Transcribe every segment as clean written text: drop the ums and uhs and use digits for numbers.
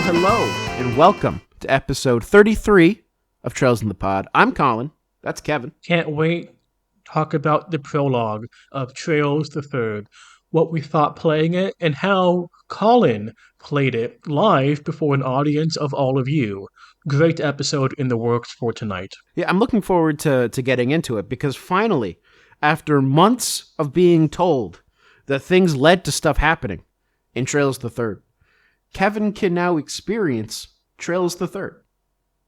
Hello, and welcome to episode 33 of Trails in the Pod. I'm Colin. That's Kevin. Can't wait to talk about the prologue of Trails the Third, what we thought playing it, and how Colin played it live before an audience of all of you. Great episode in the works for tonight. Yeah, I'm looking forward to getting into it because finally, after months of being told that things led to stuff happening in Trails the Third, Kevin can now experience Trails the Third.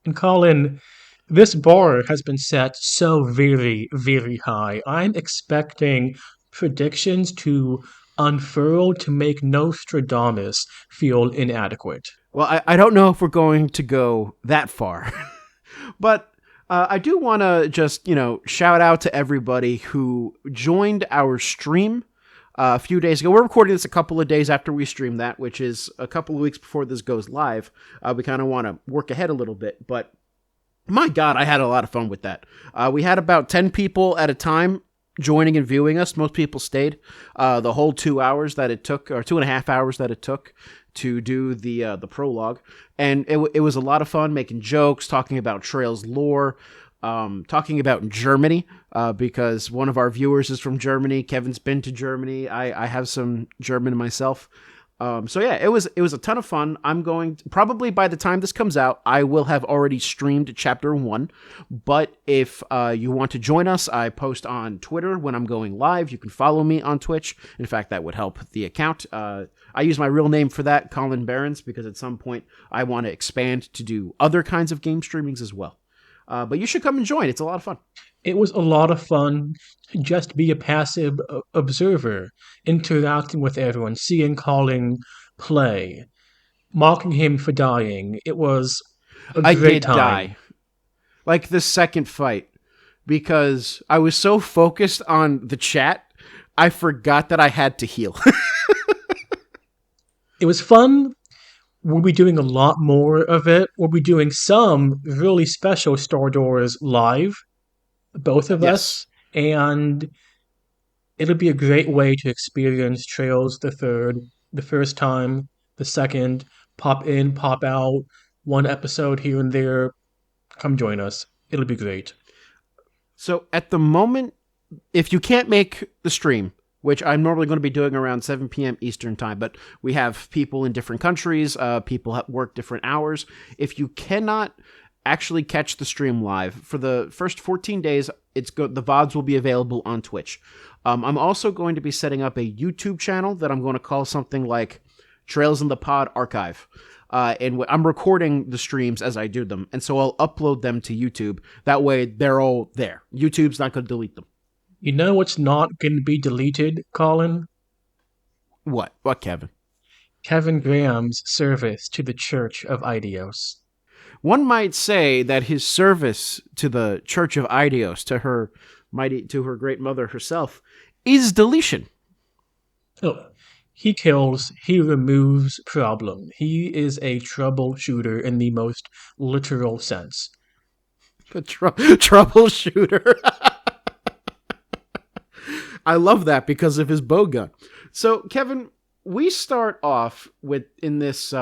And Colin, this bar has been set so very, very high. I'm expecting predictions to unfurl to make Nostradamus feel inadequate. Well, I don't know if we're going to go that far, but I do want to just, shout out to everybody who joined our stream a few days ago. We're recording this a couple of days after we stream that, which is a couple of weeks before this goes live. We kind of want to work ahead a little bit, but my God, I had a lot of fun with that. We had about 10 people at a time joining and viewing us. Most people stayed the whole 2 hours that it took, or 2.5 hours that it took to do the prologue. And it was a lot of fun making jokes, talking about Trails lore, talking about Germany, because one of our viewers is from Germany. Kevin's been to Germany. I have some German myself. So yeah, it was a ton of fun. I'm going to, probably by the time this comes out, I will have already streamed chapter 1. But if you want to join us, I post on Twitter when I'm going live. You can follow me on Twitch. In fact, that would help the account. I use my real name for that, Colin Behrens, because at some point I want to expand to do other kinds of game streamings as well. But you should come and join. It's a lot of fun. It was a lot of fun to just be a passive observer, interacting with everyone, seeing Colin play, mocking him for dying. It was a I great did time. die. Like the second fight, because I was so focused on the chat, I forgot that I had to heal. It was fun. We'll be doing a lot more of it. We'll be doing some really special Star Doors live, both of us, and it'll be a great way to experience Trails the Third, the first time, the second, pop in, pop out, one episode here and there. Come join us. It'll be great. So at the moment, if you can't make the stream, which I'm normally going to be doing around 7 p.m. Eastern time, but we have people in different countries, people work different hours. If you cannot actually catch the stream live, for the first 14 days, the VODs will be available on Twitch. I'm also going to be setting up a YouTube channel that I'm going to call something like Trails in the Pod Archive. And I'm recording the streams as I do them, and so I'll upload them to YouTube. That way, they're all there. YouTube's not going to delete them. You know what's not going to be deleted, Colin? What? What, Kevin? Kevin Graham's service to the Church of Idios. One might say that his service to the Church of Idios, to her great mother herself, is deletion. Oh, he kills, he removes problem. He is a troubleshooter in the most literal sense. A troubleshooter. I love that because of his bow gun. So, Kevin, we start off in this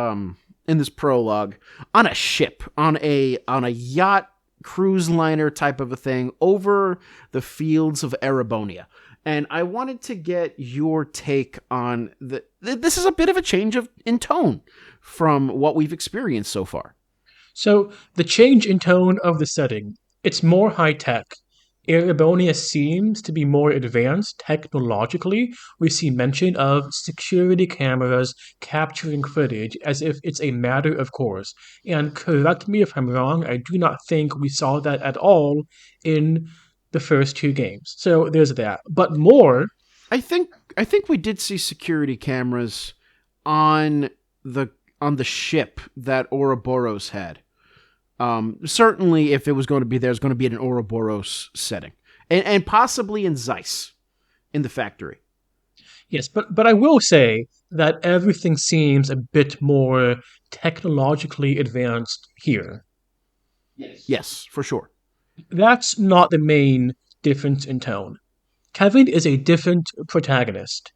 prologue on a ship, on a yacht, cruise liner type of a thing over the fields of Erebonia. And I wanted to get your take on this is a bit of a change in tone from what we've experienced so far. So the change in tone of the setting, it's more high tech. Erebonia seems to be more advanced technologically. We see mention of security cameras capturing footage as if it's a matter of course. And correct me if I'm wrong, I do not think we saw that at all in the first 2 games. So there's that. But more, I think we did see security cameras on the ship that Ouroboros had. Certainly, if it was going to be there, it's going to be in an Ouroboros setting, and possibly in Zeiss, in the factory. yes, but I will say that everything seems a bit more technologically advanced here. Yes, for sure. That's not the main difference in tone. Kevin is a different protagonist.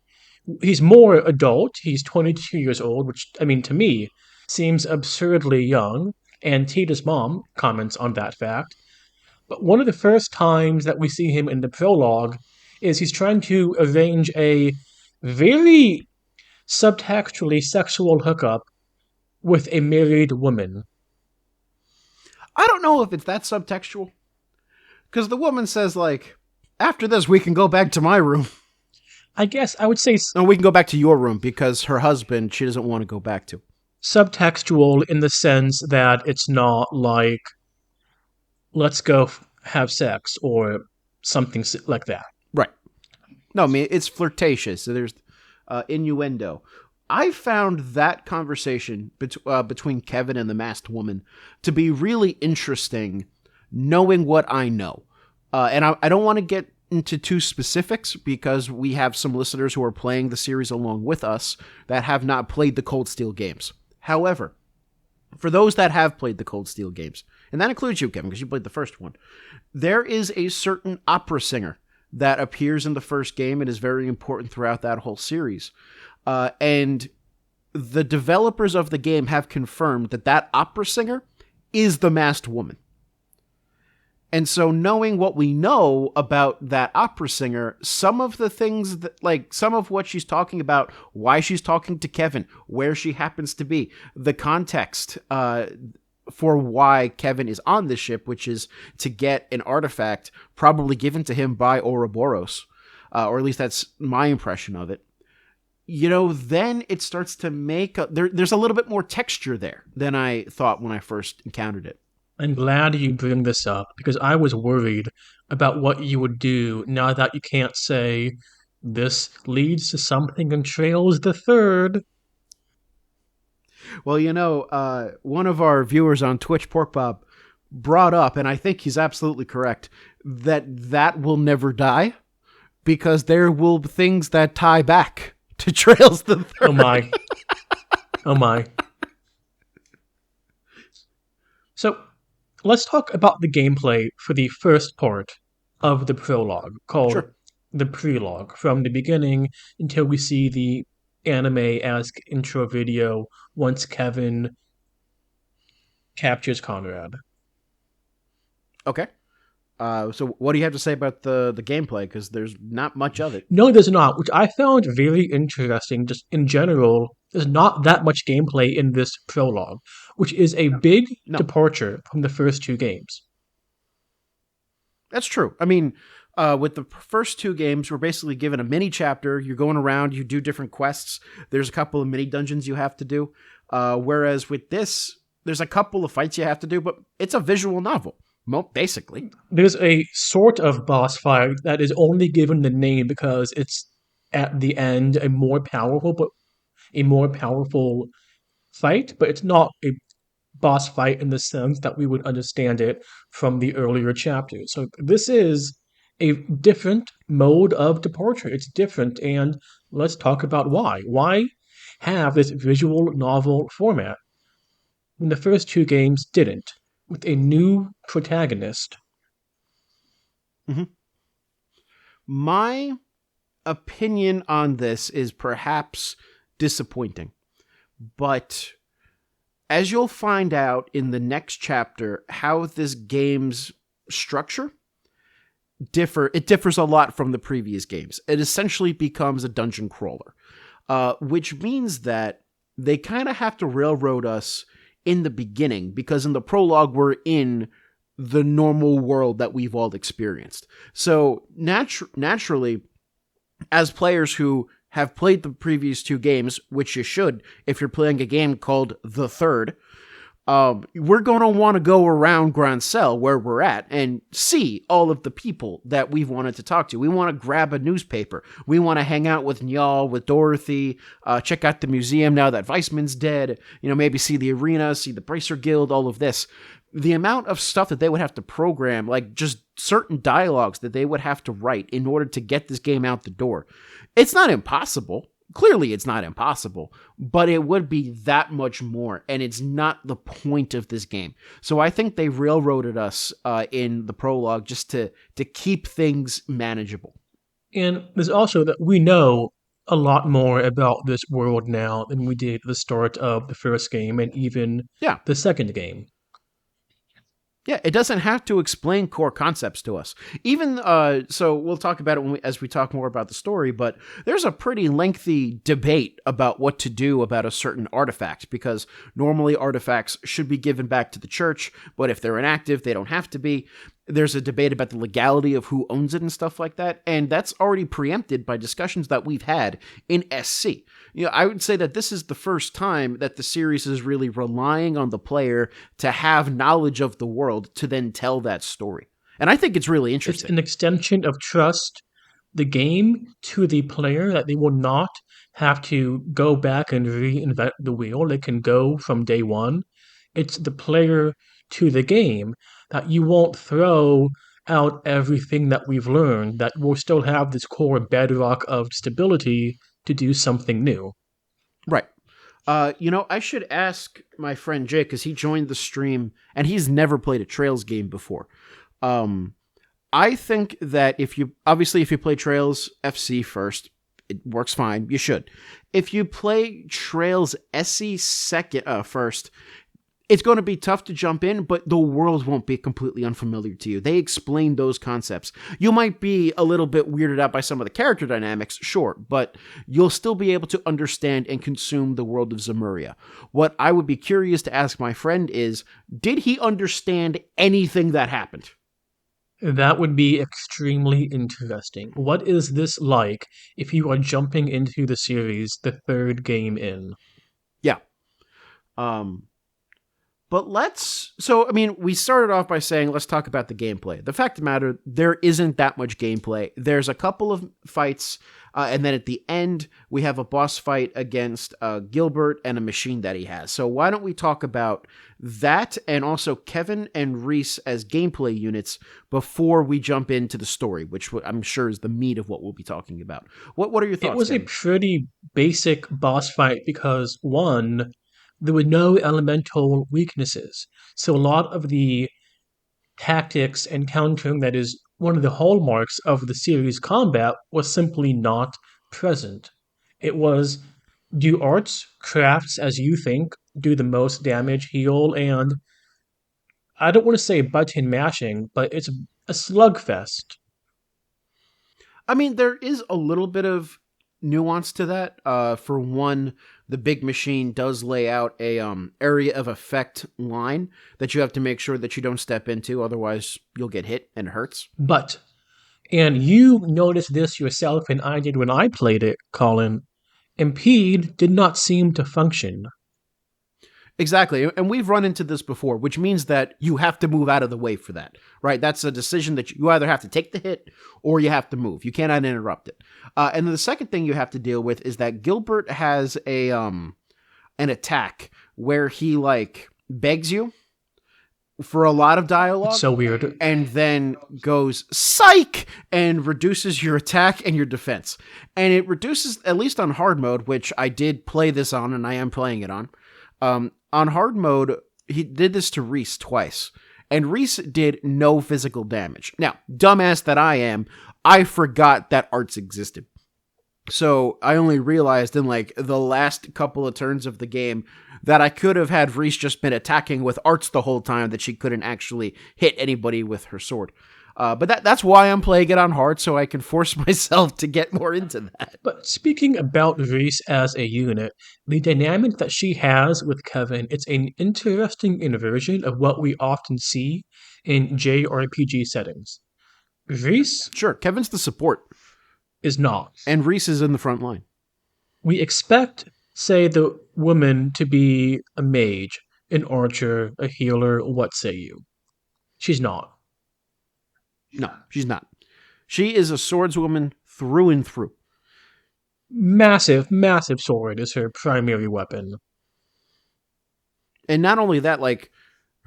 He's more adult. He's 22 years old, which, I mean, to me, seems absurdly young, and Tita's mom comments on that fact. But one of the first times that we see him in the prologue is he's trying to arrange a very subtextually sexual hookup with a married woman. I don't know if it's that subtextual, because the woman says, like, after this, we can go back to my room. I guess I would say No, we can go back to your room because her husband, she doesn't want to go back to. subtextual in the sense that it's not like, let's go have sex or something like that. Right. No, I mean, it's flirtatious. So there's innuendo. I found that conversation between Kevin and the masked woman to be really interesting, knowing what I know. And I don't want to get into too specifics because we have some listeners who are playing the series along with us that have not played the Cold Steel games. However, for those that have played the Cold Steel games, and that includes you, Kevin, because you played the first one, there is a certain opera singer that appears in the first game and is very important throughout that whole series. And the developers of the game have confirmed that that opera singer is the masked woman. And so knowing what we know about that opera singer, some of the things that, like, some of what she's talking about, why she's talking to Kevin, where she happens to be, the context for why Kevin is on this ship, which is to get an artifact probably given to him by Ouroboros, or at least that's my impression of it. You know, then it starts to make there's a little bit more texture there than I thought when I first encountered it. I'm glad you bring this up because I was worried about what you would do now that you can't say this leads to something and trails the third. Well, you know, one of our viewers on Twitch, Pork Bob, brought up, and I think he's absolutely correct, that will never die because there will be things that tie back to Trails the Third. Oh my. Oh my. So let's talk about the gameplay for the first part of the prologue called Sure. the Prologue from the beginning until we see the anime-esque intro video once Kevin captures Conrad. Okay. So what do you have to say about the gameplay? Because there's not much of it. No, there's not, which I found very interesting. Just in general, there's not that much gameplay in this prologue, which is a big No, departure from the first two games. that's true. I mean, with the first two games, we're basically given a mini chapter. You're going around, you do different quests. There's a couple of mini dungeons you have to do. Whereas with this, there's a couple of fights you have to do, but it's a visual novel, basically. There's a sort of boss fight that is only given the name because it's at the end a more powerful fight, but it's not a boss fight in the sense that we would understand it from the earlier chapters. So this is a different mode of departure. It's different, and let's talk about why. Why have this visual novel format when the first two games didn't, with a new protagonist? Mm-hmm. My opinion on this is perhaps disappointing, but as you'll find out in the next chapter, how this game's structure differs a lot from the previous games. It essentially becomes a dungeon crawler, which means that they kind of have to railroad us in the beginning because in the prologue we're in the normal world that we've all experienced. So naturally, as players who have played the previous two games, which you should if you're playing a game called The Third, we're going to want to go around Grand Cell where we're at and see all of the people that we've wanted to talk to. We want to grab a newspaper. We want to hang out with Njal, with Dorothy, check out the museum now that Weissman's dead, maybe see the arena, see the Bracer Guild, all of this. The amount of stuff that they would have to program, like just certain dialogues that they would have to write in order to get this game out the door. It's not impossible. Clearly, it's not impossible, but it would be that much more, and it's not the point of this game. So I think they railroaded us in the prologue just to keep things manageable. And there's also that we know a lot more about this world now than we did at the start of the first game and even Yeah. the second game. Yeah, it doesn't have to explain core concepts to us. Even so, we'll talk about it as we talk more about the story. But there's a pretty lengthy debate about what to do about a certain artifact, because normally artifacts should be given back to the church, but if they're inactive, they don't have to be. There's a debate about the legality of who owns it and stuff like that, and that's already preempted by discussions that we've had in SC. I would say that this is the first time that the series is really relying on the player to have knowledge of the world to then tell that story. And I think it's really It's interesting. an extension of trust the game to the player that they will not have to go back and reinvent the wheel. They can go from day one. It's the player to the game that you won't throw out everything that we've learned, that we'll still have this core bedrock of stability to do something new. Right. I should ask my friend Jay, because he joined the stream and he's never played a Trails game before. Um, I think that if you play Trails FC first, it works fine. You should. If you play Trails SE first, it's going to be tough to jump in, but the world won't be completely unfamiliar to you. They explain those concepts. You might be a little bit weirded out by some of the character dynamics, sure, but you'll still be able to understand and consume the world of Zemuria. What I would be curious to ask my friend is, did he understand anything that happened? That would be extremely interesting. What is this like if you are jumping into the series the third game in? Yeah. Um, But we started off by saying, let's talk about the gameplay. The fact of the matter, there isn't that much gameplay. There's a couple of fights, and then at the end, we have a boss fight against Gilbert and a machine that he has. So why don't we talk about that, and also Kevin and Ries as gameplay units before we jump into the story, which I'm sure is the meat of what we'll be talking about. What are your thoughts, It was a Kevin? pretty basic boss fight because, one, there were no elemental weaknesses. So a lot of the tactics and countering that is one of the hallmarks of the series combat was simply not present. It was do arts, crafts as you think, do the most damage, heal, and I don't want to say button mashing, but it's a slugfest. There is a little bit of nuance to that. For one, the big machine does lay out a area of effect line that you have to make sure that you don't step into, otherwise you'll get hit and it hurts. But, and you noticed this yourself, and I did when I played it, Colin, impede did not seem to function. Exactly, and we've run into this before, which means that you have to move out of the way for that, right? That's a decision that you either have to take the hit or you have to move. You cannot interrupt it. And then the second thing you have to deal with is that Gilbert has an attack where he begs you for a lot of It's dialogue so weird. and then goes psych and reduces your attack and your defense. And it reduces, at least on hard mode, which I did play this on and I am playing it on hard mode, he did this to Ries twice, and Ries did no physical damage. Now, dumbass that I am, I forgot that arts existed. So I only realized in the last couple of turns of the game that I could have had Ries just been attacking with arts the whole time, that she couldn't actually hit anybody with her sword. But that's why I'm playing it on hard, so I can force myself to get more into that. But speaking about Reese as a unit, the dynamic that she has with Kevin, it's an interesting inversion of what we often see in JRPG settings. Reese Sure, Kevin's the support, is not. and Ries is in the front line. We expect, say, the woman to be a mage, an archer, a healer, what say you? She's not. No, she's not. She is a swordswoman through and through. Massive, massive sword is her primary weapon. And not only that,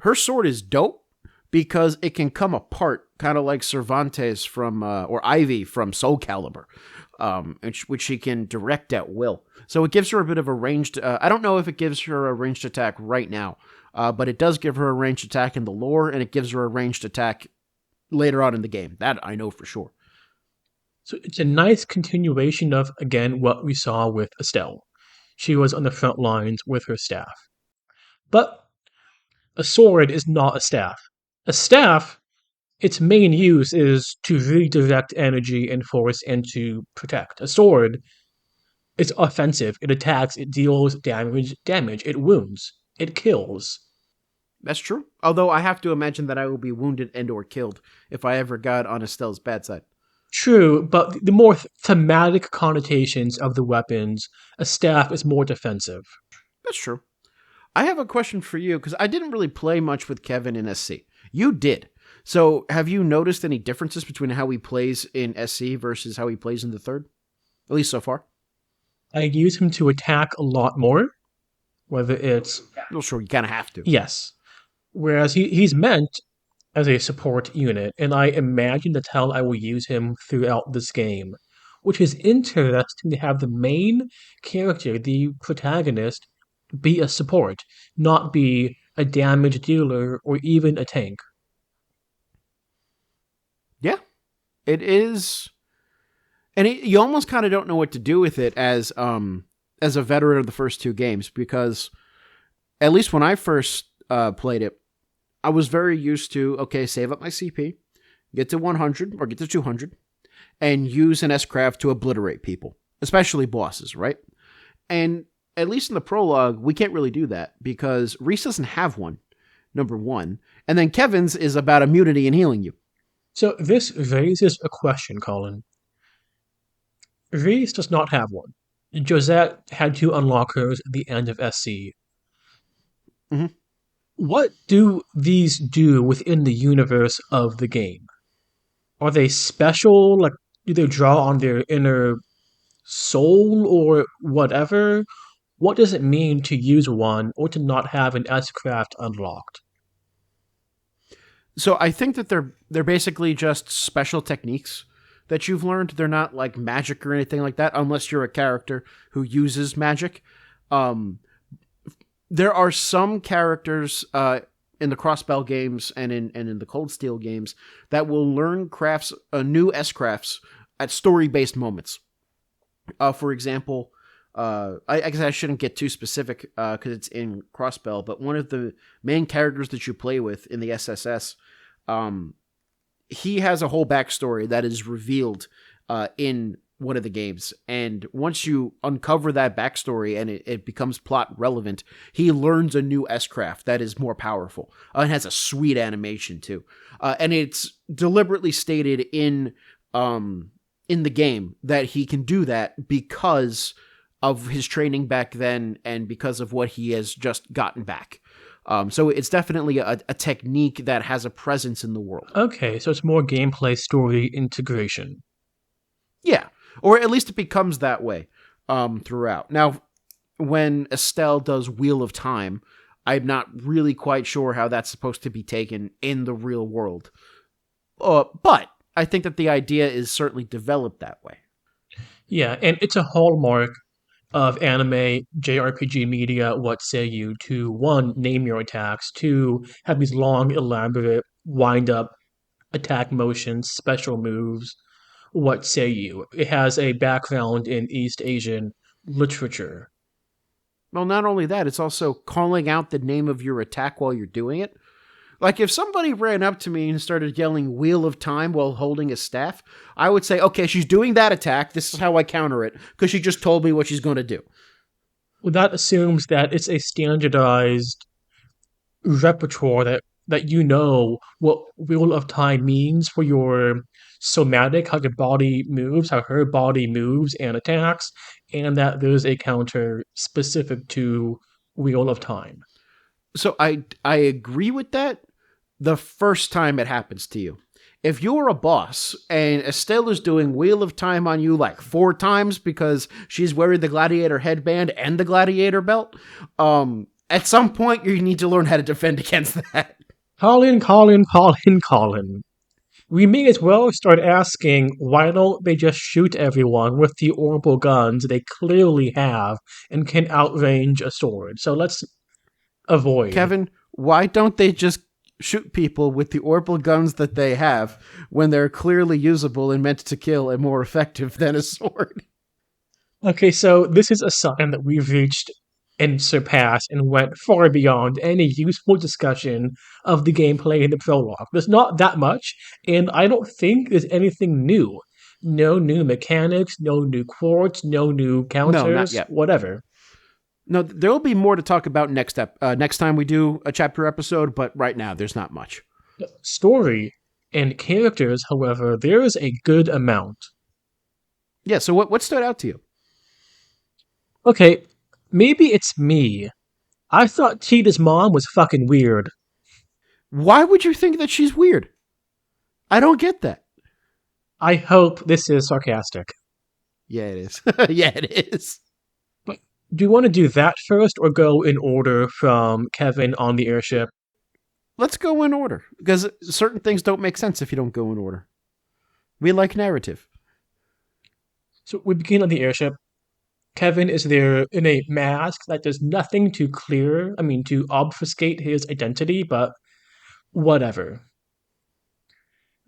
her sword is dope because it can come apart, kind of like Cervantes or Ivy from Soul Calibur, which she can direct at will. So it gives her a bit of a ranged, I don't know if it gives her a ranged attack right now, but it does give her a ranged attack in the lore, and it gives her a ranged attack later on in the game. That I know for sure. So it's a nice continuation of, again, what we saw with Estelle. She was on the front lines with her staff. But a sword is not a staff. A staff, its main use is to redirect energy and force and to protect. A sword is offensive. It attacks, it deals damage, it wounds, it kills. That's true. Although I have to imagine that I will be wounded and or killed if I ever got on Estelle's bad side. True, but the more thematic connotations of the weapons, a staff is more defensive. That's true. I have a question for you because I didn't really play much with Kevin in SC. You did. So have you noticed any differences between how he plays in SC versus how he plays in the third? At least so far. I use him to attack a lot more, whether it's. Well, sure, you kind of have to. Yes. Whereas he's meant as a support unit, and I imagine that's how I will use him throughout this game. Which is interesting to have the main character, the protagonist, be a support, not be a damage dealer or even a tank. Yeah, it is, and you almost kind of don't know what to do with it as a veteran of the first two games because at least when I first played it, I was very used to okay, save up my CP, get to 100 or get to 200, and use an S-craft to obliterate people, especially bosses, right? And at least in the prologue, we can't really do that because Ries doesn't have one, number one, and then Kevin's is about immunity and healing you. So this raises a question, Colin. Ries does not have one. Josette had to unlock hers at the end of SC. Mm-hmm. What do these do within the universe of the game? Are they special? Like, do they draw on their inner soul or whatever? What does it mean to use one or to not have an S-craft unlocked? So I think that they're basically just special techniques that you've learned. They're not like magic or anything like that, unless you're a character who uses magic. Um, there are some characters in the Crossbell games and in the Cold Steel games that will learn crafts, new S crafts at story based moments. For example, I guess I shouldn't get too specific because it's in Crossbell, but one of the main characters that you play with in the SSS, he has a whole backstory that is revealed in one of the games. And once you uncover that backstory and it becomes plot relevant, he learns a new S-craft that is more powerful. And has a sweet animation too. And it's deliberately stated in the game that he can do that because of his training back then and because of what he has just gotten back. So it's definitely a technique that has a presence in the world. Okay, so it's more gameplay story integration. Yeah, or at least it becomes that way throughout. Now, when Estelle does Wheel of Time, I'm not really quite sure how that's supposed to be taken in the real world. But I think that the idea is certainly developed that way. Yeah, and it's a hallmark of anime, JRPG media, what say you, to one, name your attacks, two, have these long, elaborate, wind up attack motions, special moves, what say you. It has a background in East Asian literature. Well, not only that, it's also calling out the name of your attack while you're doing it. Like, if somebody ran up to me and started yelling Wheel of Time while holding a staff, I would say, okay, she's doing that attack. This is how I counter it, because she just told me what she's going to do. Well, that assumes that it's a standardized repertoire that you know what Wheel of Time means for your somatic, how your body moves, how her body moves and attacks, and that there's a counter specific to Wheel of Time. So I agree with that the first time it happens to you. If you're a boss and Estelle is doing Wheel of Time on you like 4 times because she's wearing the gladiator headband and the gladiator belt, at some point you need to learn how to defend against that. Colin, Colin, Colin, Colin. We may as well start asking why don't they just shoot everyone with the orbital guns they clearly have and can outrange a sword. So let's avoid. Kevin, why don't they just shoot people with the orbital guns that they have when they're clearly usable and meant to kill and more effective than a sword. Okay, so this is a sign that we've reached and surpassed and went far beyond any useful discussion of the gameplay in the prologue. There's not that much, and I don't think there's anything new. No new mechanics, no new quartz, no new No, not counters, yet. whatever. No, there will be more to talk about next time we do a chapter episode, but right now there's not much. Story and characters, however, there is a good amount. Yeah, so what stood out to you? Okay, maybe it's me. I thought Tita's mom was fucking weird. Why would you think that she's weird? I don't get that. I hope this is sarcastic. Yeah, it is. Yeah, it is. But do you want to do that first or go in order from Kevin on the airship? Let's go in order, because certain things don't make sense if you don't go in order. We like narrative. So we begin on the airship. Kevin is there in a mask that does nothing to obfuscate his identity, but whatever.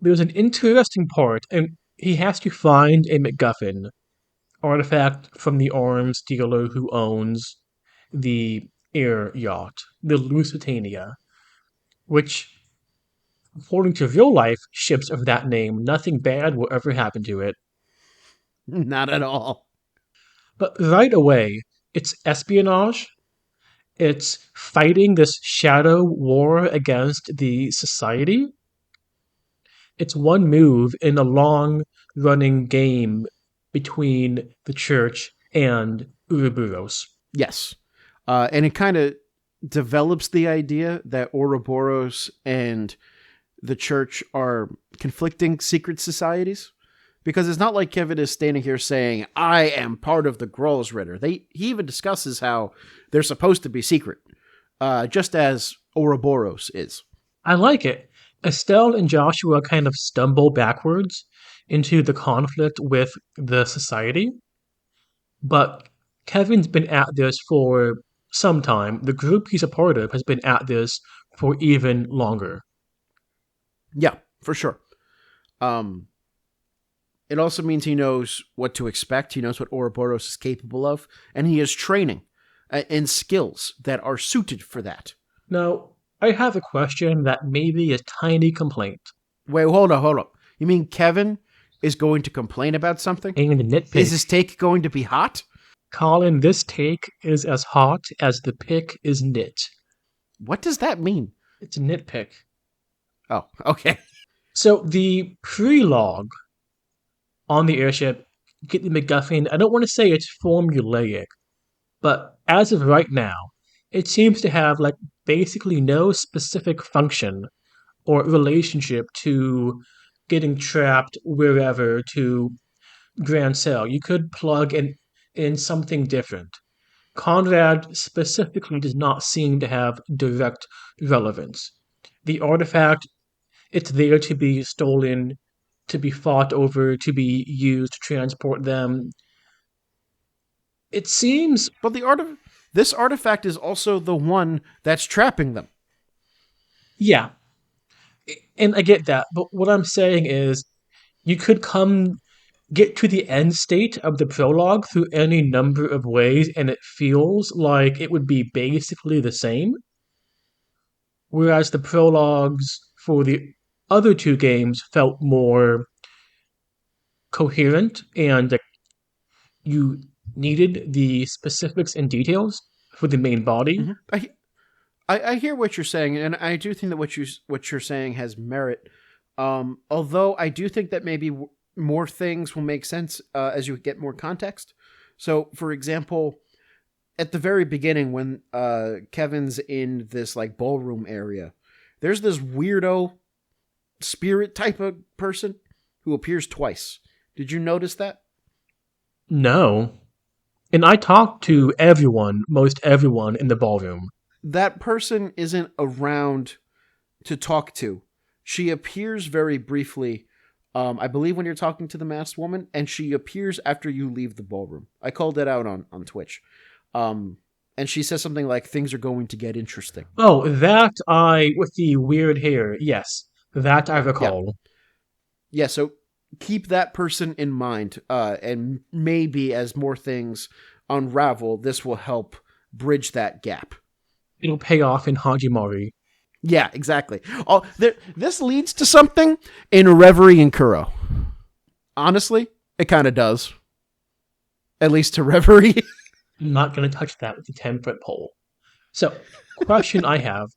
There's an interesting part, and he has to find a MacGuffin artifact from the arms dealer who owns the air yacht, the Lusitania, which, according to real life ships of that name, nothing bad will ever happen to it. Not at all. But right away, it's espionage. It's fighting this shadow war against the society. It's one move in a long running game between the church and Ouroboros. Yes. And it kind of develops the idea that Ouroboros and the church are conflicting secret societies. Because it's not like Kevin is standing here saying, I am part of the Grolsritter. He even discusses how they're supposed to be secret, just as Ouroboros is. I like it. Estelle and Joshua kind of stumble backwards into the conflict with the society, but Kevin's been at this for some time. The group he's a part of has been at this for even longer. Yeah, for sure. It also means he knows what to expect. He knows what Ouroboros is capable of, and he has training and skills that are suited for that. Now, I have a question that may be a tiny complaint. Wait, hold up. You mean Kevin is going to complain about something? And nitpick. Is his take going to be hot? Colin, this take is as hot as the pick is knit. What does that mean? It's a nitpick. Oh, okay. So the prologue on the airship, get the MacGuffin, I don't want to say it's formulaic, but as of right now, it seems to have like basically no specific function or relationship to getting trapped wherever to Grand Cell. You could plug in something different. Conrad specifically does not seem to have direct relevance. The artifact, it's there to be stolen, to be fought over, to be used to transport them. It seems, But this artifact is also the one that's trapping them. yeah, and I get that, but what I'm saying is you could get to the end state of the prologue through any number of ways, and it feels like it would be basically the same. Whereas the prologues for the other two games felt more coherent and you needed the specifics and details for the main body. Mm-hmm. I hear what you're saying, and I do think that what you're saying has merit. Although I do think that maybe more things will make sense as you get more context. So, for example, at the very beginning, when Kevin's in this like ballroom area, there's this weirdo spirit type of person who appears twice. Did you notice that? No. And I talked to most everyone in the ballroom. That person isn't around to talk to. She appears very briefly, I believe, when you're talking to the masked woman, and she appears after you leave the ballroom. I called it out on Twitch. And she says something like, things are going to get interesting. Oh, that I with the weird hair. Yes, that I Yeah. recall. Yeah, so keep that person in mind. And maybe as more things unravel, this will help bridge that gap. It'll pay off in Hajimari. Yeah, exactly. Oh, this leads to something in Reverie and Kuro. Honestly, it kind of does. At least to Reverie. I'm not going to touch that with the 10-foot pole. So, question I have.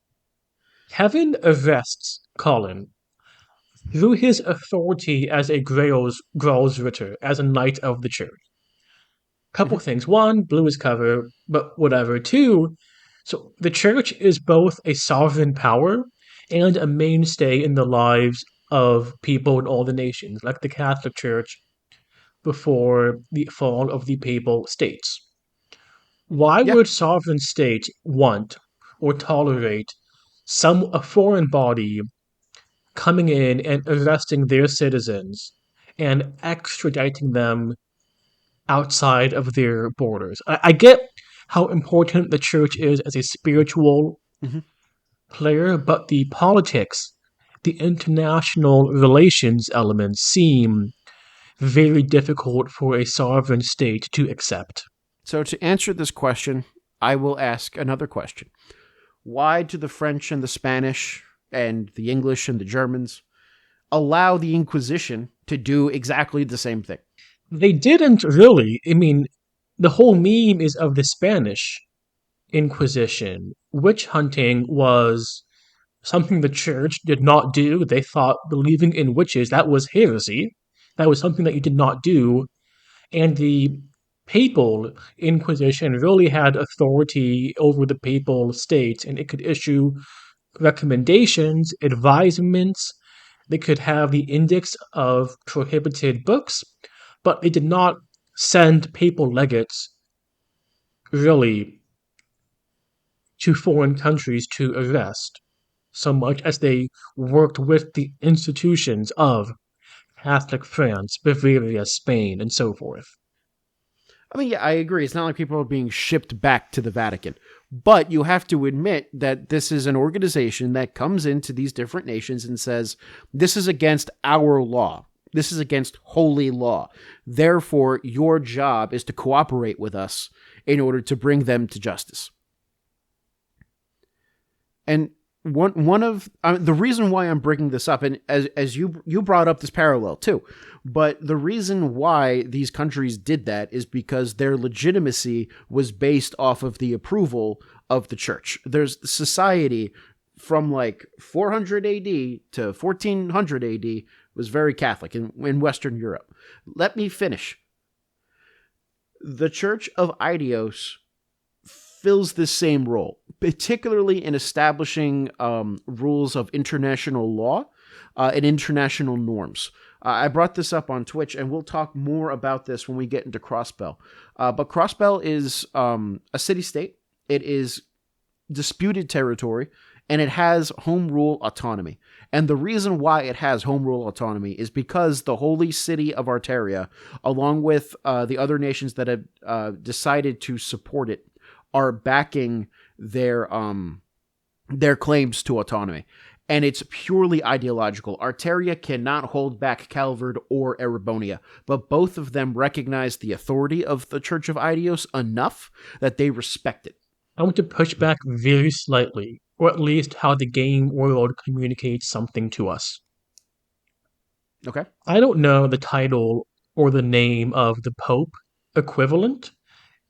Kevin arrests Colin through his authority as a Gral's Ritter, as a knight of the church. Couple Mhm. things. One, blew his cover, but whatever. Two, so the church is both a sovereign power and a mainstay in the lives of people in all the nations, like the Catholic Church before the fall of the papal states. Why Yeah. would sovereign states want or tolerate a foreign body coming in and arresting their citizens and extraditing them outside of their borders? I get how important the church is as a spiritual Mhm. player, but the politics, the international relations elements seem very difficult for a sovereign state to accept. So to answer this question, I will ask another question. Why do the French and the Spanish and the English and the Germans allow the Inquisition to do exactly the same thing? They didn't really. I mean, the whole meme is of the Spanish Inquisition. Witch hunting was something the church did not do. They thought believing in witches, that was heresy. That was something that you did not do. And the papal inquisition really had authority over the papal states, and it could issue recommendations, advisements. They could have the index of prohibited books, but they did not send papal legates really to foreign countries to arrest so much as they worked with the institutions of Catholic France, Bavaria, Spain, and so forth. I mean, yeah, I agree. It's not like people are being shipped back to the Vatican. But you have to admit that this is an organization that comes into these different nations and says, this is against our law. This is against holy law. Therefore, your job is to cooperate with us in order to bring them to justice. And one of the reason why I'm bringing this up, and as you brought up this parallel too, but the reason why these countries did that is because their legitimacy was based off of the approval of the church. There's society from like 400 AD to 1400 AD was very Catholic in Western Europe. Let me finish. The Church of Idios fills this same role, particularly in establishing rules of international law and international norms. I brought this up on Twitch, and we'll talk more about this when we get into Crossbell. But Crossbell is a city-state. It is disputed territory, and it has home rule autonomy. And the reason why it has home rule autonomy is because the holy city of Arteria, along with the other nations that have decided to support it, are backing their claims to autonomy. And it's purely ideological. Arteria cannot hold back Calvard or Erebonia, but both of them recognize the authority of the Church of Idios enough that they respect it. I want to push back very slightly, or at least how the game world communicates something to us. Okay? I don't know the title or the name of the Pope equivalent.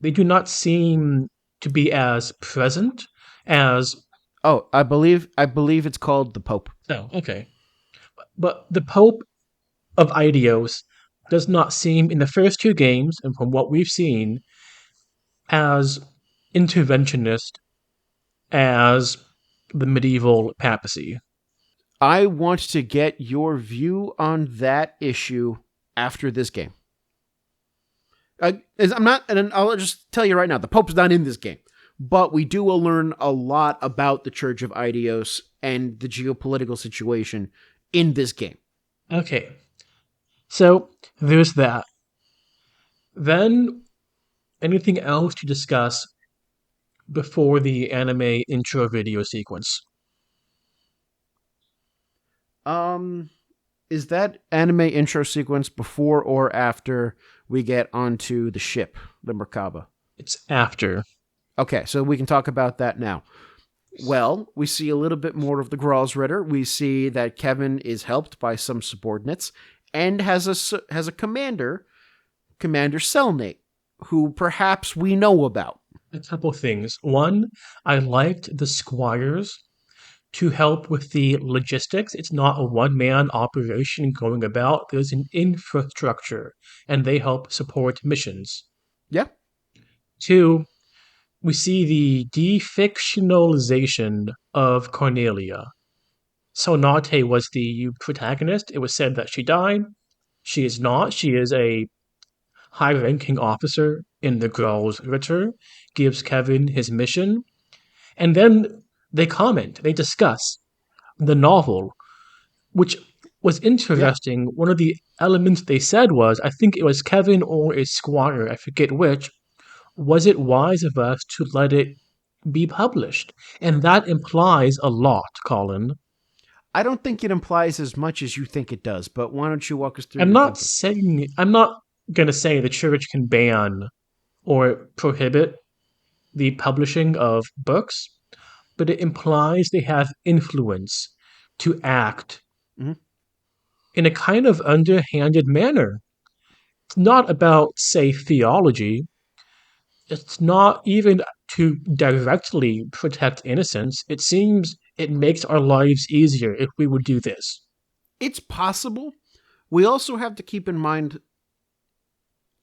They do not seem to be as present as. Oh, I believe it's called the Pope. Oh, okay. But the Pope of Idios does not seem, in the first two games, and from what we've seen, as interventionist as the medieval papacy. I want to get your view on that issue after this game. I'm not, and I'll just tell you right now, the Pope's not in this game, but we do learn a lot about the Church of Idios and the geopolitical situation in this game. Okay, so there's that. Then, anything else to discuss before the anime intro video sequence. Um, is that anime intro sequence before or after we get onto the ship, the Merkaba? It's after. Okay, so we can talk about that now. Well, we see a little bit more of the Gralsritter. We see that Kevin is helped by some subordinates and has a Commander Selnate, who perhaps we know about. A couple things. One, I liked the squires to help with the logistics. It's not a one man operation going about, there's an infrastructure, and they help support missions. Yeah, Two, we see the defictionalization of Cornelia. Sonate was the protagonist. It was said that she died. She is not. She is a high ranking officer in the Growl's Ritter, gives Kevin his mission, and then they discuss the novel, which was yeah. interesting. One of the elements they said was, I think it was Kevin or a squire, I forget which, was it wise of us to let it be published? And that implies a lot, Colin. I don't think it implies as much as you think it does, but why don't you walk us through I'm your not thinking? saying, I'm not going to say the church can ban or prohibit the publishing of books, but it implies they have influence to act Mhm. in a kind of underhanded manner. It's not about, say, theology. It's not even to directly protect innocence. It seems it makes our lives easier if we would do this. It's possible. We also have to keep in mind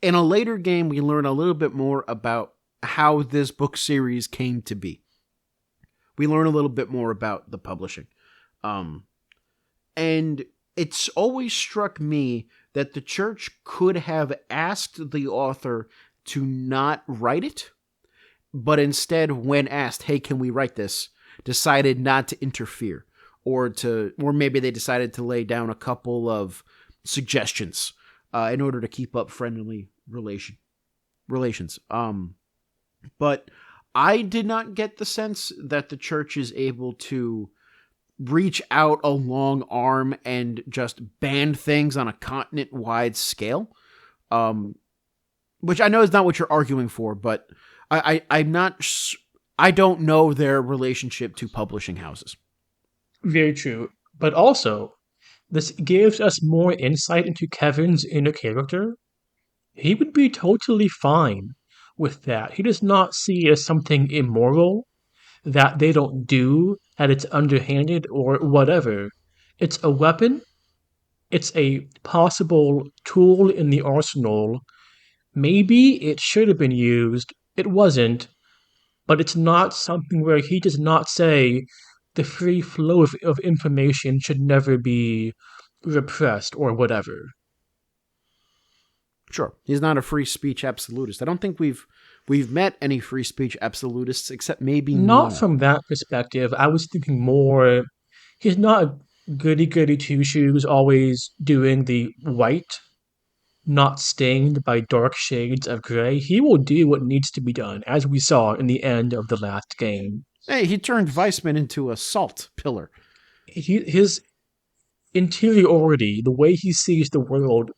in a later game, we learn a little bit more about how this book series came to be. We learn a little bit more about the publishing. Um, and it's always struck me that the church could have asked the author to not write it, but instead, when asked, hey, can we write this, decided not to interfere. Or maybe they decided to lay down a couple of suggestions in order to keep up friendly relations. But I did not get the sense that the church is able to reach out a long arm and just ban things on a continent wide scale. Um, which I know is not what you're arguing for, but I'm not. I don't know their relationship to publishing houses. Very true. But also, this gives us more insight into Kevin's inner character. He would be totally fine with that. He does not see it as something immoral that they don't do, that it's underhanded or whatever. It's a weapon, it's a possible tool in the arsenal. Maybe it should have been used, it wasn't, but it's not something where he does not say the free flow of information should never be repressed or whatever. Sure, he's not a free speech absolutist. I don't think we've met any free speech absolutists except maybe Not Maul. from that perspective. I was thinking more, he's not a goody goody two shoes, always doing the white, not stained by dark shades of gray. He will do what needs to be done, as we saw in the end of the last game. Hey, he turned Weissman into a salt pillar. His interiority, the way he sees the world,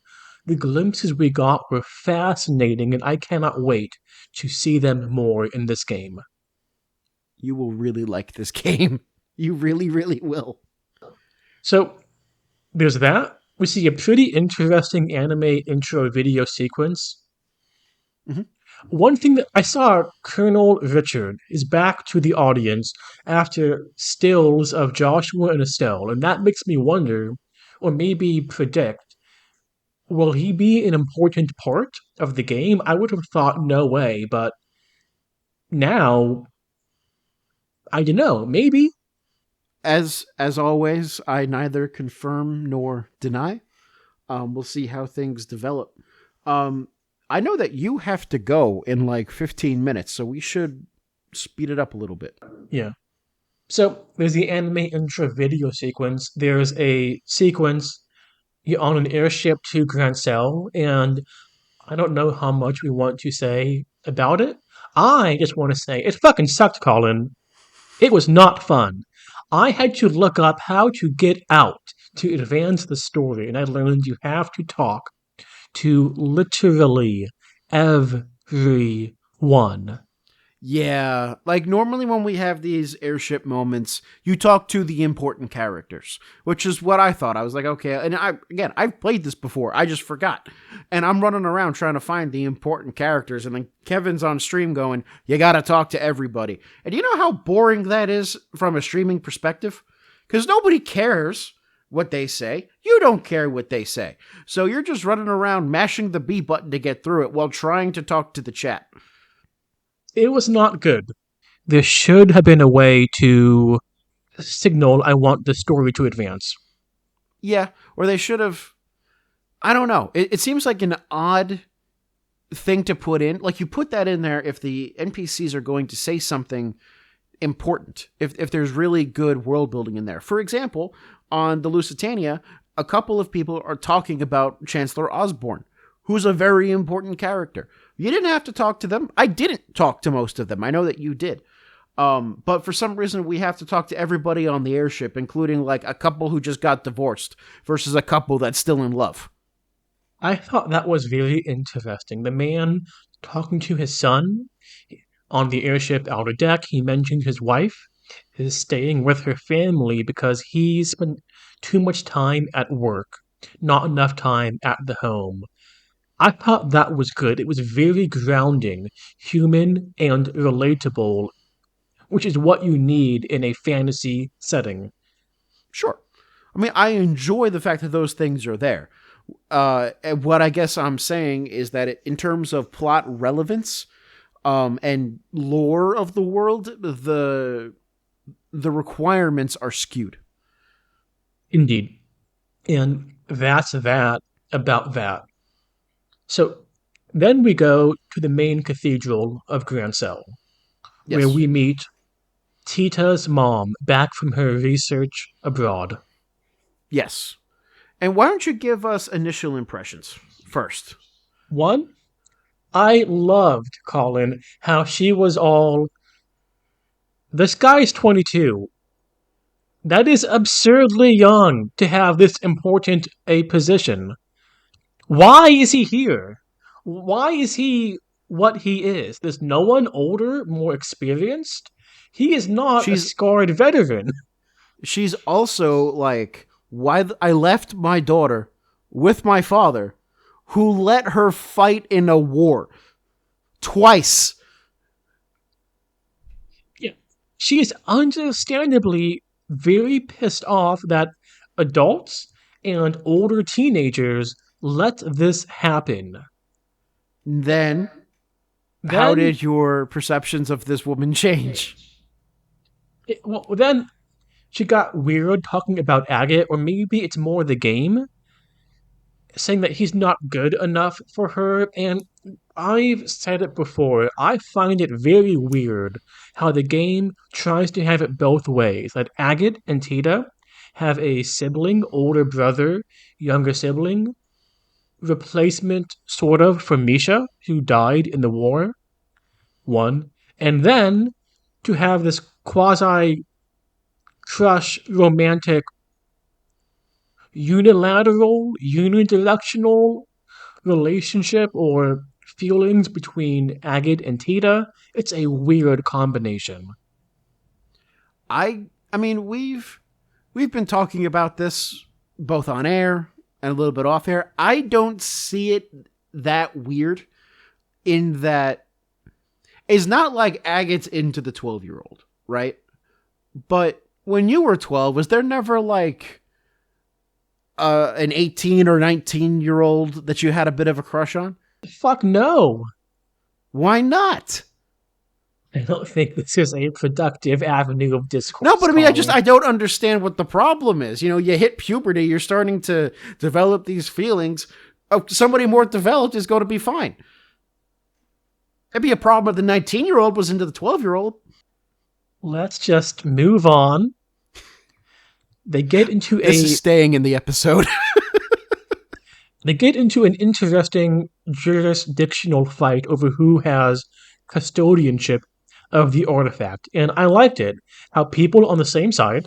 the glimpses we got were fascinating, and I cannot wait to see them more in this game. You will really like this game. You really, really will. So, there's that. We see a pretty interesting anime intro video sequence. Mhm. One thing that I saw, Colonel Richard is back to the audience after stills of Joshua and Estelle, and that makes me wonder, or maybe predict, will he be an important part of the game? I would have thought no way, but now, I don't know, maybe? As always, I neither confirm nor deny. We'll see how things develop. Um, I know that you have to go in like 15 minutes, so we should speed it up a little bit. Yeah. So, there's the anime intro video sequence. There's a sequence you're on an airship to Grand Cell, and I don't know how much we want to say about it. I just want to say it fucking sucked, Colin. It was not fun. I had to look up how to get out to advance the story, and I learned you have to talk to literally everyone. Yeah, like normally when we have these airship moments, you talk to the important characters, which is what I thought. I was like, okay, and I've played this before. I just forgot. And I'm running around trying to find the important characters, and then Kevin's on stream going, "You got to talk to everybody." And you know how boring that is from a streaming perspective? Cuz nobody cares what they say. You don't care what they say. So you're just running around mashing the B button to get through it while trying to talk to the chat. It was not good. There should have been a way to signal I want the story to advance. Yeah, or they should have. I don't know. It seems like an odd thing to put in. Like you put that in there if the NPCs are going to say something important. If there's really good world building in there. For example, on the Lusitania, a couple of people are talking about Chancellor Osborne, who's a very important character. You didn't have to talk to them. I didn't talk to most of them. I know that you did. But for some reason, we have to talk to everybody on the airship, including like a couple who just got divorced versus a couple that's still in love. I thought that was very interesting. The man talking to his son on the airship outer deck, he mentioned his wife is staying with her family because he spent too much time at work, not enough time at the home. I thought that was good. It was very grounding, human, and relatable, which is what you need in a fantasy setting. Sure. I mean, I enjoy the fact that those things are there. And what I guess I'm saying is that in terms of plot relevance, and lore of the world, the requirements are skewed. Indeed. And that's that about that. So then we go to the main cathedral of Grancel, where Yes. we meet Tita's mom back from her research abroad. Yes. And why don't you give us initial impressions first? One, I loved, Colin, how she was all, this guy's 22. That is absurdly young to have this important a position. Why is he here? Why is he what he is? There's no one older, more experienced? He is not a She's scarred veteran. she's also like, why I left my daughter with my father, who let her fight in a war twice. Yeah. She is understandably very pissed off that adults and older teenagers let this happen. Then, how Then, did your perceptions of this woman change? then she got weird talking about Agate, or maybe it's more the game, saying that he's not good enough for her. And I've said it before, I find it very weird how the game tries to have it both ways. That Agate and Tita have a sibling, older brother, younger sibling, replacement sort of for Misha, who died in the war, one. And then to have this quasi crush romantic unilateral, unidirectional relationship or feelings between Agate and Tita. It's a weird combination. I mean, we've been talking about this both on air and a little bit off air. I don't see it that weird in that it's not like Agate's into the 12-year-old, right? But when you were 12, was there never like an 18 or 19-year-old that you had a bit of a crush on? Fuck no. Why not? I don't think this is a productive avenue of No, discourse, but I mean, Colin. I don't understand what the problem is. You know, you hit puberty, you're starting to develop these feelings. Oh, somebody more developed is going to be fine. It'd be a problem if the 19-year-old was into the 12-year-old. Let's just move on. They get into This is a staying in the episode. they get into an interesting jurisdictional fight over who has custodianship of the artifact. And I liked it. How people on the same side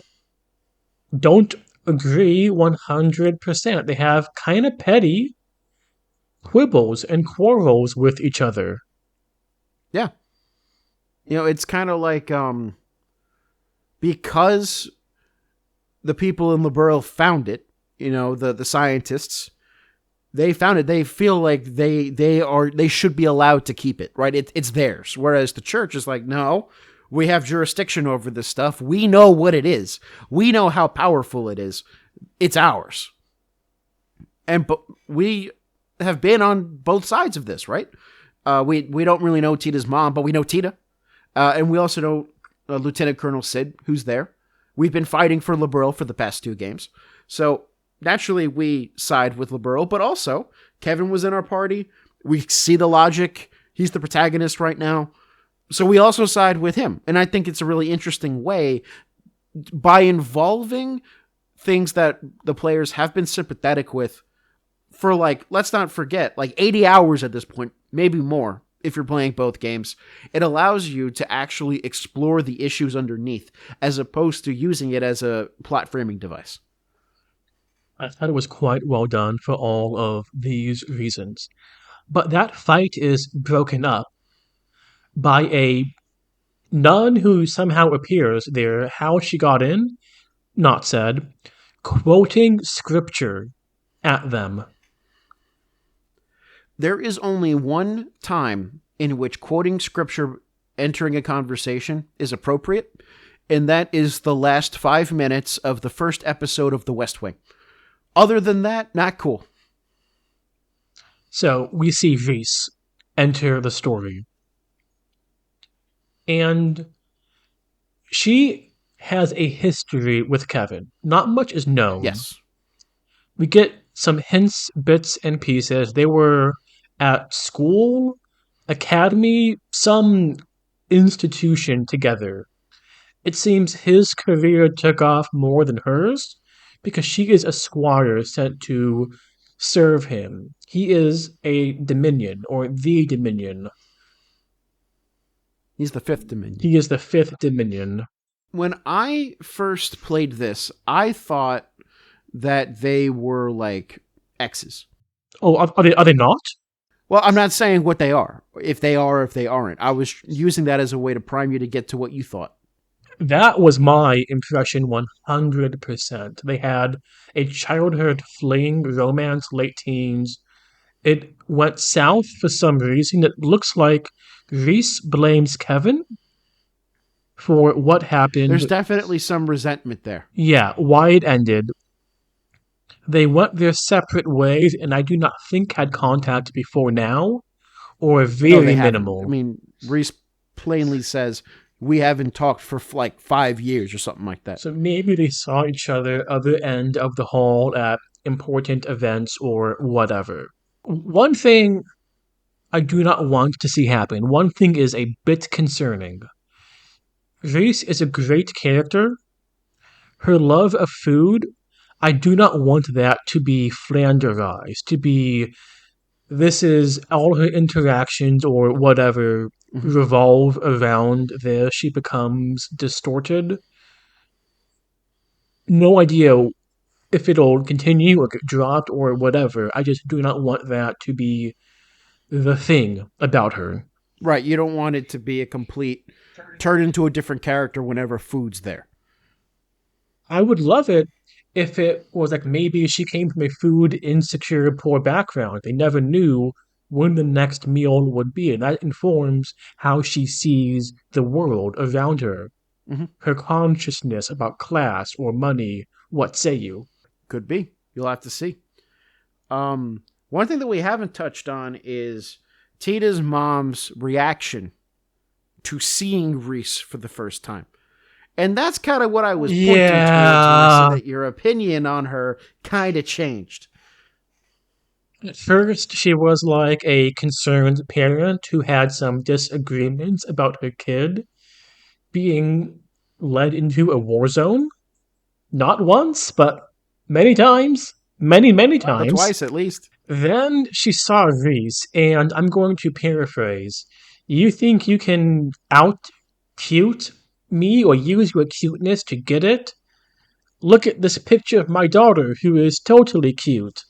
don't agree 100%. They have kind of petty quibbles and quarrels with each other. Yeah. It's kind of like because the people in Liberl found it, the scientists, they found it. They feel like they should be allowed to keep it, right? It's theirs. Whereas the church is like, no, we have jurisdiction over this stuff. We know what it is. We know how powerful it is. It's ours. And we have been on both sides of this, right? We don't really know Tita's mom, but we know Tita, and we also know Lieutenant Colonel Sid, who's there. We've been fighting for Liberl for the past 2 games, so naturally we side with Liberl. But also, Kevin was in our party. We see the logic. He's the protagonist right now, so we also side with him. And I think it's a really interesting way by involving things that the players have been sympathetic with for, like, let's not forget, like 80 hours at this point, maybe more if you're playing both games. It allows you to actually explore the issues underneath as opposed to using it as a plot framing device. I thought it was quite well done for all of these reasons. But that fight is broken up by a nun who somehow appears there. How she got in, not said, quoting scripture at them. There is only one time in which quoting scripture entering a conversation is appropriate, and that is the last 5 minutes of the first episode of The West Wing. Other than that, not cool. So we see Ries enter the story. And she has a history with Kevin. Not much is known. Yes. We get some hints, bits, and pieces. They were at school, academy, some institution together. It seems his career took off more than hers because she is a squire sent to serve him. He is a Dominion, or the Dominion. He's the 5th Dominion. He is the 5th Dominion. When I first played this, I thought that they were like X's. Oh, are they not? Well, I'm not saying what they are. If they are, if they aren't. I was using that as a way to prime you to get to what you thought. That was my impression 100%. They had a childhood fling, romance, late teens. It went south for some reason. It looks like Ries blames Kevin for what happened. There's definitely some resentment there. Yeah, why it ended. They went their separate ways, and I do not think had contact before now, or very minimal. I mean, Ries plainly says, we haven't talked for like 5 years or something like that. So maybe they saw each other other end of the hall at important events or whatever. One thing I do not want to see happen, one thing is a bit concerning. Ries is a great character. Her love of food, I do not want that to be flanderized, to be this is all her interactions or whatever revolve around this. She becomes distorted. No idea if it'll continue or get dropped or whatever. I just do not want that to be the thing about her. Right, you don't want it to be a complete turn into a different character whenever food's there. I would love it if it was like maybe she came from a food insecure, poor background. They never knew when the next meal would be, and that informs how she sees the world around her. Mm-hmm. Her consciousness about class or money. What say you? Could be. You'll have to see. One thing that we haven't touched on is Tita's mom's reaction to seeing Ries for the first time. And that's kind of what I was pointing towards when I said that your opinion on her kind of changed. At first, she was like a concerned parent who had some disagreements about her kid being led into a war zone. Not once, but many times. Many times. But twice at least. Then she saw Ries, and I'm going to paraphrase. You think you can out cute me or use your cuteness to get it? Look at this picture of my daughter who is totally cute.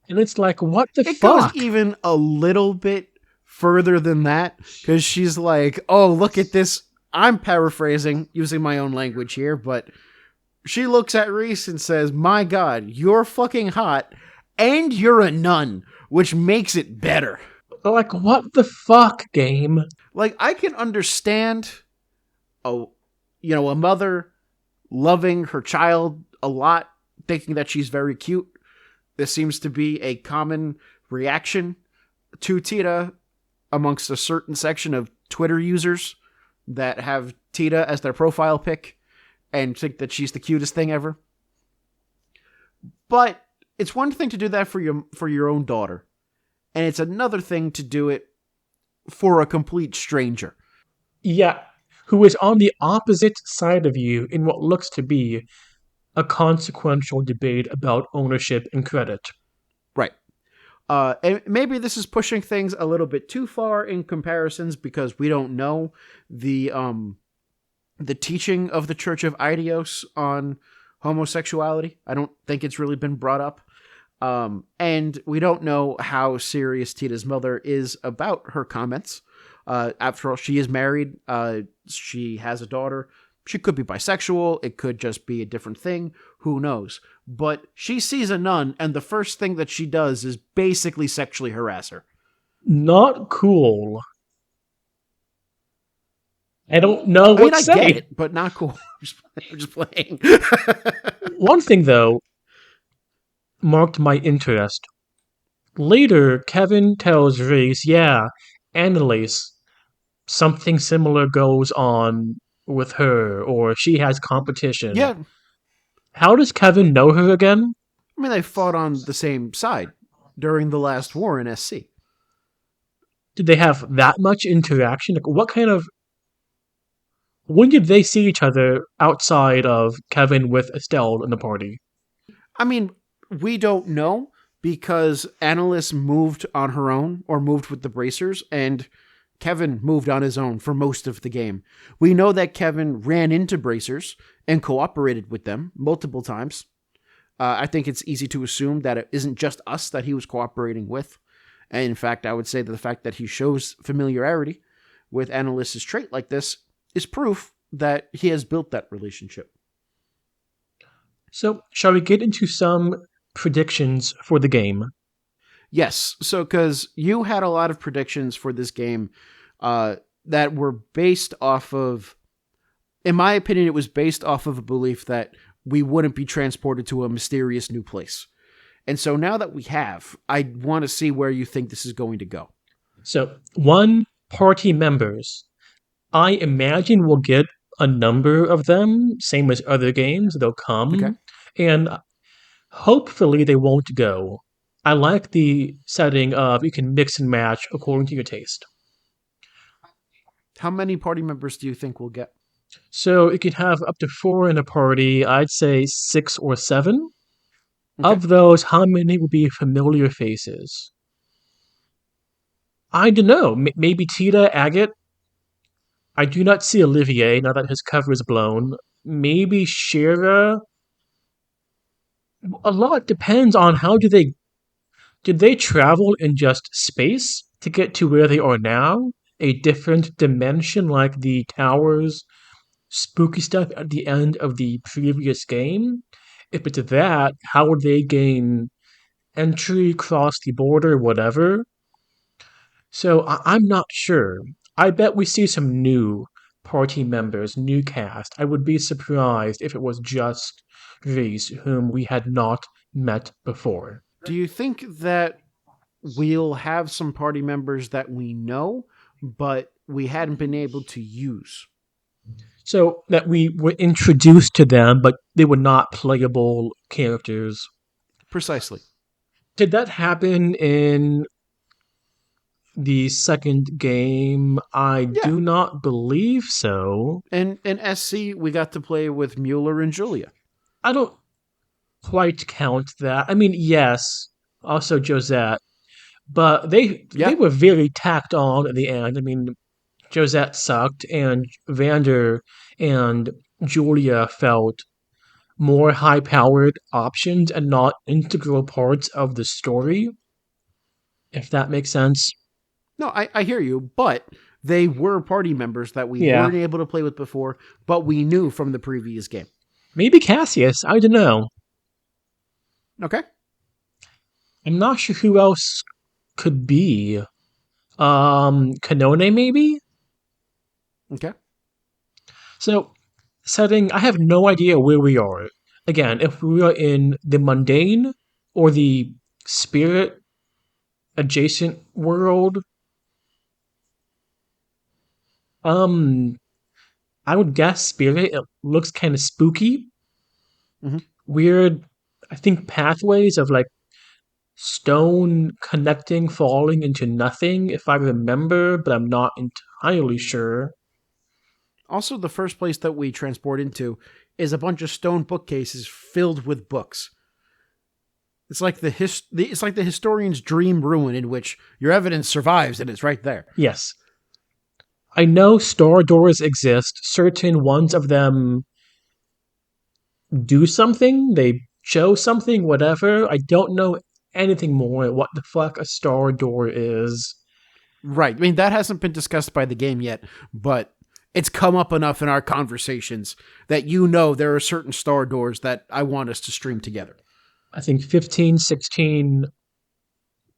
And it's like, what the It goes fuck? even a little bit further than that because she's like, "Oh, look at this." I'm paraphrasing using my own language here, but she looks at Ries and says, "My God, you're fucking hot, and you're a nun, which makes it better." Like, what the fuck, game? Like I can understand a a mother loving her child a lot, thinking that she's very cute. This seems to be a common reaction to Tita amongst a certain section of Twitter users that have Tita as their profile pic and think that she's the cutest thing ever. But it's one thing to do that for your own daughter, and it's another thing to do it for a complete stranger. Yeah, who is on the opposite side of you in what looks to be a consequential debate about ownership and credit. Right. And maybe this is pushing things a little bit too far in comparisons because we don't know the teaching of the Church of Idios on homosexuality. I don't think it's really been brought up. And we don't know how serious Tita's mother is about her comments. After all, she is married. She has a daughter. She could be bisexual. It could just be a different thing. Who knows? But she sees a nun, and the first thing that she does is basically sexually harass her. Not cool. I don't know I mean, what to I get say. it, but not cool. I'm just playing. One thing, though, marked my interest. Later, Kevin tells Reese, yeah, Annalise, something similar goes on with her, or she has competition. Yeah, How does Kevin know her again? I mean, they fought on the same side during the last war in SC. Did they have that much interaction? Like, what kind of. When did they see each other outside of Kevin with Estelle in the party? I mean, we don't know because Annalise moved on her own or moved with the Bracers, and Kevin moved on his own for most of the game. We know that Kevin ran into Bracers and cooperated with them multiple times. I think it's easy to assume that it isn't just us that he was cooperating with. And in fact, I would say that the fact that he shows familiarity with Annalise's trait like this is proof that he has built that relationship. So, shall we get into some predictions for the game? Yes, so because you had a lot of predictions for this game that were based off of, in my opinion, it was based off of a belief that we wouldn't be transported to a mysterious new place. And so now that we have, I want to see where you think this is going to go. So, one, party members. I imagine we'll get a number of them, same as other games. They'll Okay. come, and hopefully they won't go. I like the setting of you can mix and match according to your taste. How many party members do you think we'll get? So it could have up to four in a party. I'd say six or seven. Okay. Of those, how many will be familiar faces? I don't know. Maybe Tita, Agate. I do not see Olivier now that his cover is blown. Maybe Shira. A lot depends on how do they did they travel in just space to get to where they are now? A different dimension like the towers spooky stuff at the end of the previous game? If it's that, how would they gain entry, cross the border, whatever? So I'm not sure. I bet we see some new party members, new cast. I would be surprised if it was just Reese, whom we had not met before. Do you think that we'll have some party members that we know, but we hadn't been able to use? So that we were introduced to them, but they were not playable characters. Precisely. Did that happen in the second game? I Yeah. do not believe so. And in SC, we got to play with Mueller and Julia. I don't quite count that. I mean, yes, also Josette, but they Yeah. were very tacked on at the end. I mean, Josette sucked, and Vander and Julia felt more high powered options and not integral parts of the story, if that makes sense. No, I hear you, but they were party members that we Yeah. weren't able to play with before, but we knew from the previous game. Maybe Cassius. I don't know. Okay? I'm not sure who else could be. Kanone maybe? Okay. So, setting, I have no idea where we are. Again, if we are in the mundane or the spirit adjacent world, um, I would guess spirit. It looks kind of spooky. Hmm. Weird, I think, pathways of like stone connecting, falling into nothing, if I remember, but I'm not entirely sure. Also, the first place that we transport into is a bunch of stone bookcases filled with books. It's like the historian's dream ruin in which your evidence survives and it's right there. Yes. I know store doors exist. Certain ones of them do something, they show something, whatever. I don't know anything more what the fuck a store door is. Right. I mean, that hasn't been discussed by the game yet, but it's come up enough in our conversations that you know there are certain star doors that I want us to stream together. I think 15, 16.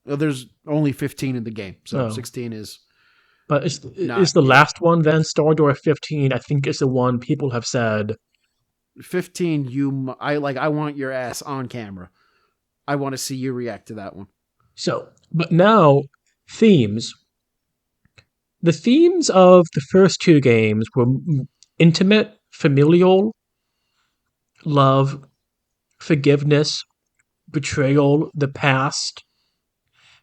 Well, there's only 15 in the game, so Oh. 16 is But is not, the yeah. last one then store door 15? I think is the one people have said. 15, I want your ass on camera. I want to see you react to that one. So, but now themes. The themes of the first two games were intimate, familial, love, forgiveness, betrayal, the past,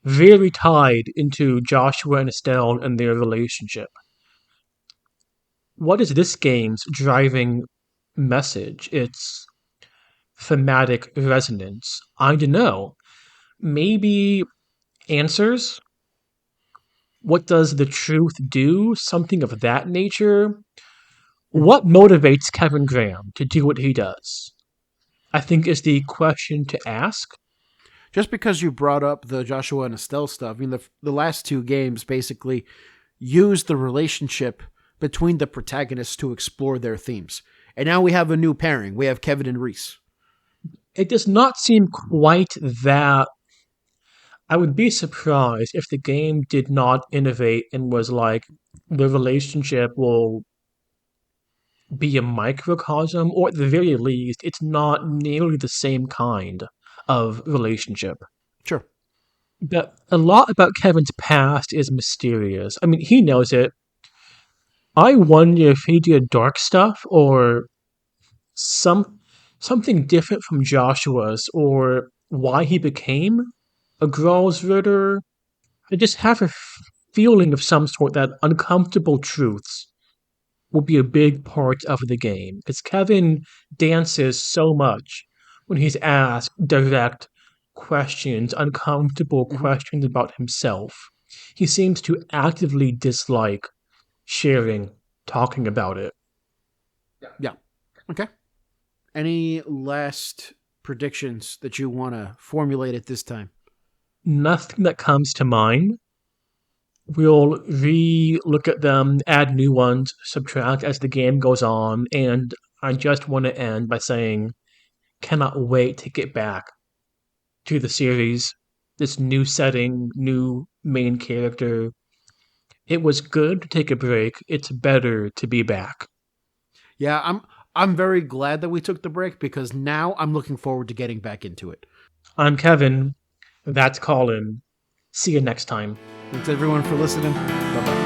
very tied into Joshua and Estelle and their relationship. What is this game's driving message? Its thematic resonance? I don't know. Maybe answers? What does the truth do? Something of that nature? Mhm. What motivates Kevin Graham to do what he does? I think is the question to ask. Just because you brought up the Joshua and Estelle stuff, I mean, the last two games basically use the relationship between the protagonists to explore their themes. And now we have a new pairing. We have Kevin and Ries. It does not seem quite that. I would be surprised if the game did not innovate and was like, the relationship will be a microcosm, or at the very least, it's not nearly the same kind of relationship. Sure. But a lot about Kevin's past is mysterious. I mean, he knows it. I wonder if he did dark stuff or something different from Joshua's, or why he became a Gralsritter. I just have a feeling of some sort that uncomfortable truths will be a big part of the game because Kevin dances so much when he's asked direct questions, uncomfortable Hmm. questions about himself. He seems to actively dislike sharing, talking about it. Yeah. Okay. Any last predictions that you want to formulate at this time? Nothing that comes to mind. We'll re look at them, add new ones, subtract as the game goes on, and I just want to end by saying, cannot wait to get back to the series. This new setting, new main character. It was good to take a break. It's better to be back. Yeah, I'm very glad that we took the break because now I'm looking forward to getting back into it. I'm Kevin. That's Colin. See you next time. Thanks everyone for listening. Bye bye.